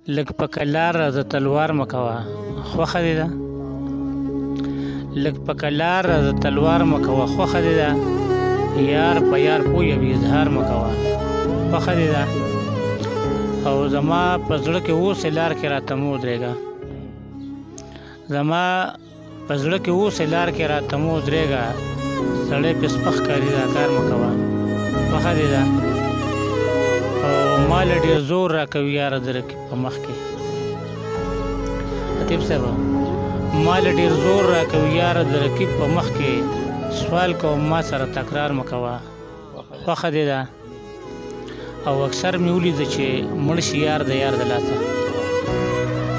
لږ په کلار د تلوار مکوه خوښه دې ده. لږ په کلار د تلوار مکوه خوښه دې ده. یار په یار پوی او اظهار مکوه خوښه دې ده. او زما په زړه کې اوسې لار کې راته مه ودرېږه. زما په زړه کې اوسې لار کې راته مه ودرېږه. سړی پې سپک ښکاري دا کار مه کوه خوښه دې ده. او ما له ډېر زور راکوي یاره د رقیب په مخ کې. خطیب صاحب ما له ډېر زور راکوي یاره د رقیب په مخ کې. سوال کوم ما سره تکرار مه کوه خوښه دې ده. او اکثر مې ولیده چې مړ شي یار د یار د لاسه.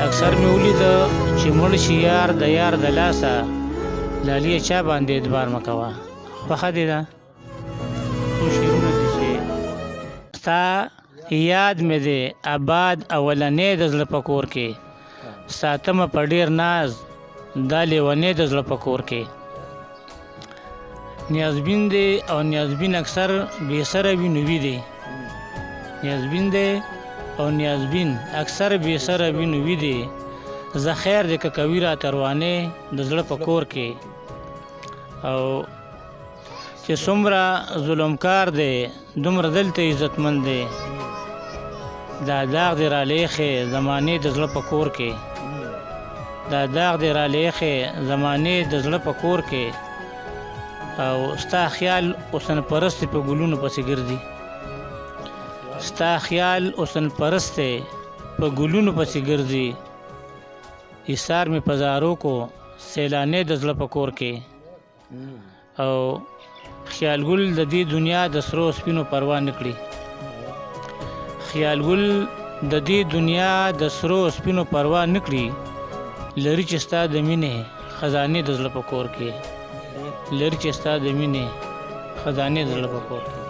اکثر مې ولیده چې مړ شي یار د یار د لاسه. لالیه چا باندې اعتبار مه کوه خوښه دې ده. څو شعرونه دي چې ستا یاد مې دی آباد اولنی د زړه په کور کې. ساتمه په ډېر ناز دا لیونی د زړه په کور کې. نیازبین دی او نیازبین اکثر بې سره وي نو وي دی. نیازبین دی او نیازبین اکثر بې سره وي نو وي دی. زه خیر دی که کوي راته روانې د زړه په کور کې. او چې څومره ظلمکار دی دومره دلته عزتمند دی. دا داغ دی رالیښې زمانې د زړه په کور کې. دا داغ دی رالیښې زمانې د زړه په کور کې. او ستا خیال حسن پرست په ګلونو پسې ګرځي. ستا خیال حسن پرست په ګلونو پسې ګرځي. ایثار مې په زارو کو سیلانې د زړه په کور کې. او خیال ګل د دې دنیا د سرو سپینو پروا نه کړي. خیال ګل د دې دنیا د سرو سپینو پروا نه کړي. لري چې ستا د مینې خزانې د زړه په کور کې. لري چې ستا د مینې خزانې د زړه په کور کې.